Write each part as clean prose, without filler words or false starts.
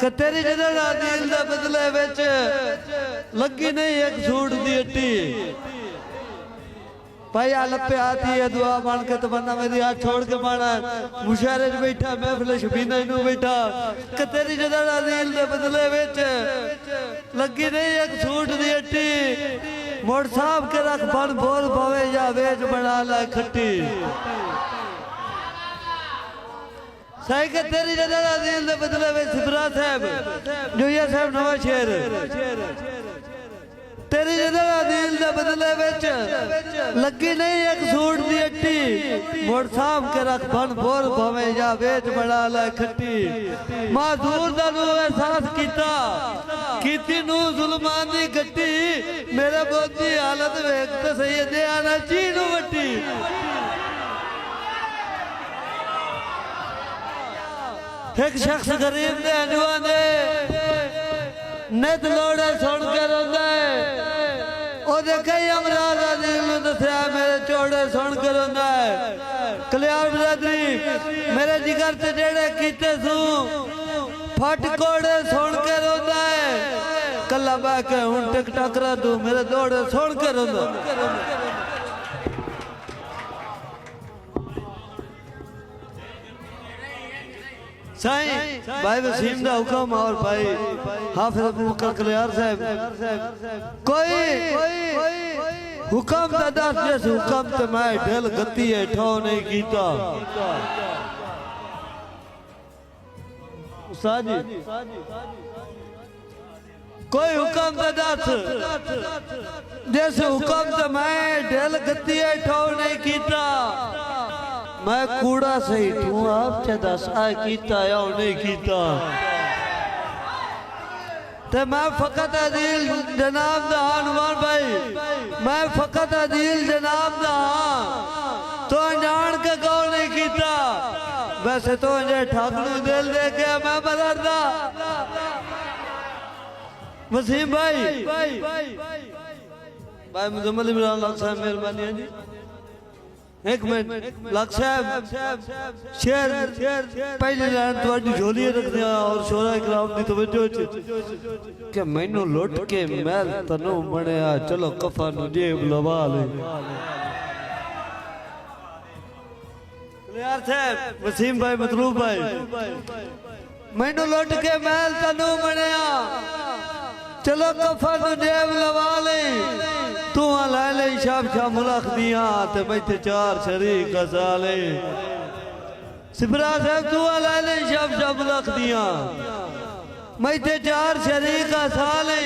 कि तेरी जदा दिल दे बदले विच लगी नहीं एक सूट दी अट्टी भाई लपे आती है दुआ मान के तो बंदा मेरी हाथ छोड़ के माना मुशारे च बैठा महफिल शबीना नू बैठा कि तेरी जदा दिल दे बदले विच लगी नहीं एक सूट दी अट्टी मोड़ साहब के रख बन बोल पवे या वेच बना ला खट्टी सही के तेरी जदा दिल दे बदले विच सिबरा साहब जोया साहब नवा शेर तेरी जदा दिल दे बदले विच लगी नहीं एक सूट दी अट्टी मोड़ साहब के रख बन बोल पवे या वेच बना ला खट्टी माजूर दा नू एहसास कीती नू जुल्मान दी गट्टी मेरे बोधी हालत वेख ते सैयदे आना ची नू वट्टी एक शख्स गरीब दे अनवा ने नित लोड़े सुन के रोंदा है ओ देखे अमराज दिल नू दस्या मेरे चोड़े सुन के रोंदा है कल्याण बरादरी मेरे जिगर ते जेड़े कीते सू फट कोड़े सुन के रोंदा है कला बह के हुण टिक टकरा तू मेरे दौड़े सुन के रोंदा साईं भाई वसीम दा हुक्म और भाई हाफिज अबू बकर कल्याण साहब कोई हुक्म दा दस जिस हुक्म ते मैं ढिल गति है ठो नहीं कीता उस्ताद जी कोई हुक्म दा दस जिस हुक्म ते मैं ढिल गति है ठो नहीं कीता मैं कूड़ा सही तू आप च दस आ कीता या नहीं कीता ते मैं फकत अदील जनाब दा हनुमान भाई मैं फकत अदील जनाब दा तो जान के कौन नहीं कीता वैसे तो जे ठाकरू दिल दे के मैं बदलदा वसीम भाई भाई मुजम्मल इमरान लाख साहब मेहरबानी है जी एक मिनट लाख साहब शेर पहली लाइन थोड़ी झोली रख दिया और शोरा इकराम दी तवज्जो कि मैनू लुट के महल तनु बनया चलो कफा नु जेब लवा ले कल्याण साहब वसीम भाई मतलूब भाई मैनू लुट के महल तनु बनया चलो कफा नु जेब लवा ले तू ला ले शाब शाह मुलख दिया ते बैठे चार शरीक साले सिबरा साहब तू ला ले शाब शाह मुलख दिया बैठे चार शरीक साले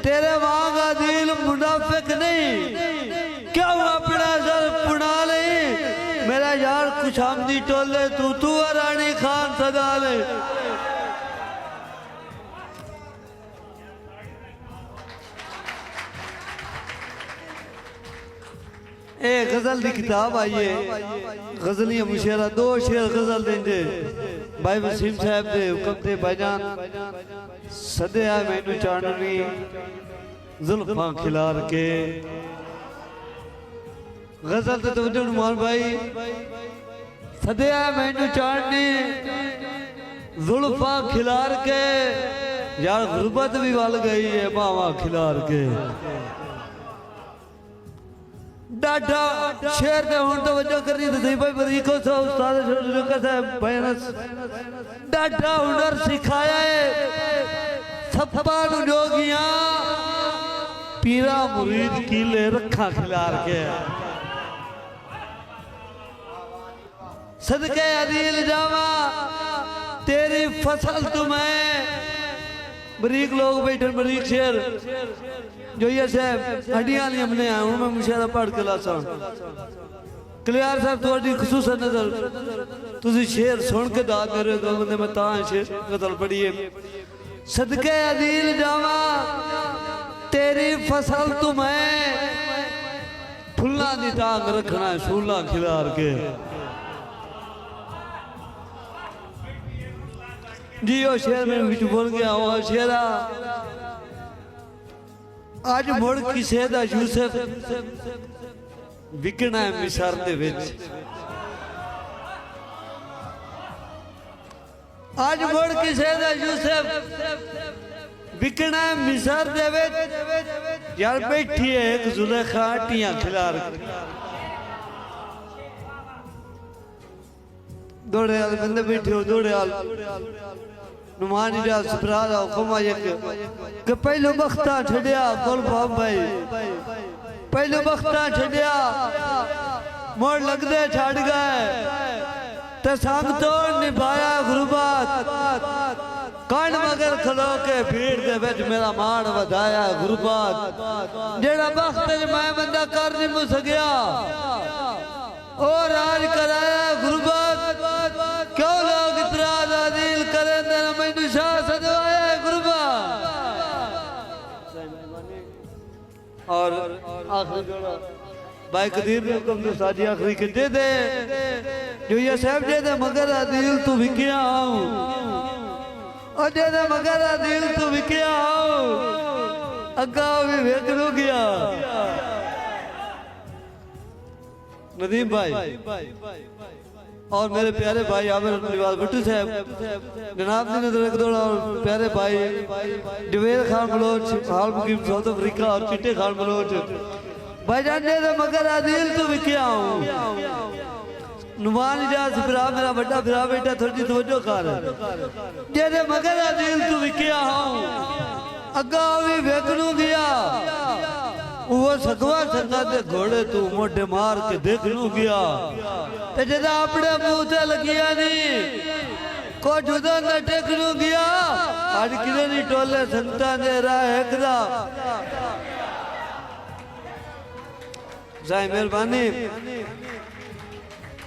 तेरे वांगा दिल मुनाफिक नहीं क्यों अपना सर पुना ले मेरा यार कुछ आमदी टोले तू रानी खान सदा ले ए गजल की किताब आई है गजलियां मुशेरा दो शेर गजल देंगे भाई वसीम साहब दे हुक्म ते भाईजान सदया मैनू चांदनी जुल्फां खिलार के गजल ते तवज्जो मान भाई सदया मैनू चांदनी जुल्फां खिलार के यार गुर्बत भी वल गई है बावा खिलार के डाढ़ा शेर दे हुण तवज्जो करनी थी भाई बरीको सो उस्ताद साहब बयानस डाढ़ा हुनर सिखाया है सप्पा नु जोगियां पीरा मुरीद कीले रखा खिलार के सदके अदील जावा तेरी फसल तुम्हें बरीक लोग बैठे बरीक शेर जो ये साहब हड्डियां वाली हमने आया हूं मैं मुशारा पढ़ के लासा कल्याण साहब थोड़ी खसूस नजर तुझे शेर सुन के दा मेरे गल में ता शेर गजल पढ़ी है सदके अदील जावा तेरी फसल तुम्हें फुल्ला दी टांग रखना है सूला खिलार के जी वो शेर में बिच बोल गया वो शेरा आज मुड़ किसे दा यूसुफ विकना है मिसर दे विच आज मुड़ किसे दा यूसुफ बिकना मिस्र दे विच यार बैठी है एक जुलेखा आटियां खिलार दौड़े आल बंदे बैठे हो दौड़े आल नुमानी जा सपरा दा हुक्म आया कि पहलो बख्ता छड़िया कोल बाप भाई पहलो बख्ता छड़िया मोड़ लगदे छड़ गए ते संग तोड़ निभाया गुरबात कांड मगर खलो के भीड़ दे विच मेरा मान वधाया गुरबात जेड़ा वक्त मैं बंदा कर नहीं मुस गया ओ राज कराया गुरबात क्यों लोग इतराज आदिल करें तेरा मैनू शाह सदवाया गुरबात और आखिरी जोड़ा भाई कदीर ने हुक्म तो साजी आखिरी के दे दे जो ये साहब दे दे मगर आदिल तू विकिया आऊं और दे दे मगर आदिल तू विकिया आऊं अग्गा भी वेखलू गया नदीम भाई और मेरे प्यारे भाई आमिर निवाज भट्टू साहब जनाब दी नजर रख दो और प्यारे भाई जवेद खान बलोच हाल मुकीम साउथ अफ्रीका और चिट्टे खान बलोच भाईजान दे दे मगर आदिल तू विकिया हूं नुमान इजाज फिरा मेरा बड़ा फिरा बेटा थोड़ी तवज्जो कर दे दे मगर आदिल तू विकिया हूं अग्गा भी वेखनू गया वो सगवा संगा दे घोड़े तू मोढे मार के देखनू गया ते जदा अपने मुंह ते लगिया नहीं को जुदा न टेकनू गया आज किने नी टोले संगता दे राह एकदा जाए मेहरबानी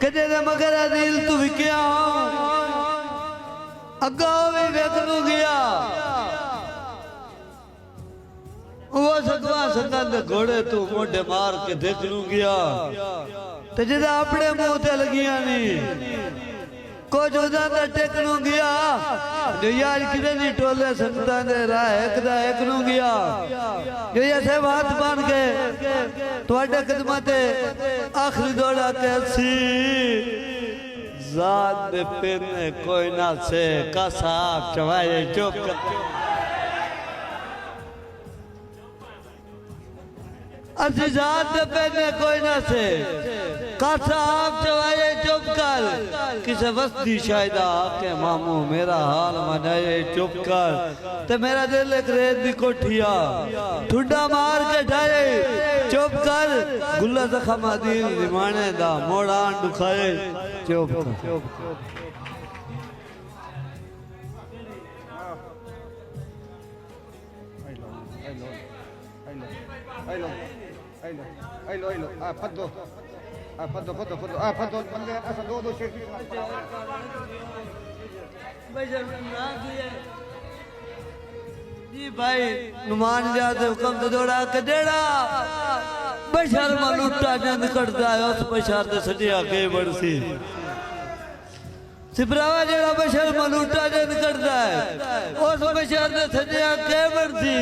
कदे दे मगर दिल तू विकिया अग्गा भी वेखनू गया वो सगवा संगा दे घोड़े तू मोढे मार के देखनू गया ते जदा अपने मुंह ते लगिया नहीं को जुदा न टेकनू गया जो यार किने नी टोले संगता दे राह एकदा एकनू गया जो ये सब हाथ बांध के तुहाडे कदमां ते आखिरी दौड़ा के सी जात दे पेने कोई ना से का साहब चवाए चुप असी जात दे पेने कोई ना से का साहब चवाए चुप कर किसे वस्ती शायदा के मामू मेरा हाल मनाए चुप कर ते मेरा दिल एक रेत दी कोठिया ठुड्डा मार के ढाए चुप कर गुल्ला जखम दिल निमाने दा मोड़ान दुखाए चुप कर Ailo, faddo, बंदे ऐसा दो शेर जी भाई नुमान जाते हुक्म तो दौड़ा के डेड़ा बशर मलूटा जंद करता है उस बशर दे सटिया के बड़सी सिपरावा जेड़ा बशर मलूटा जंद करता है उस बशर दे सटिया के बड़सी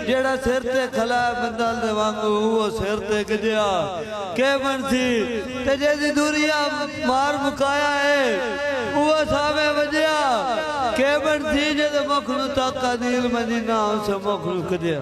जेड़ा सिर ते खला बंदल दे वांगू वो सिर ते गजया के बड़सी ते जेदी दूरिया मार मुकाया है वो सामे वजया के बड़सी जेदे मखलू ताका दिल मदीना उस मखलू गजया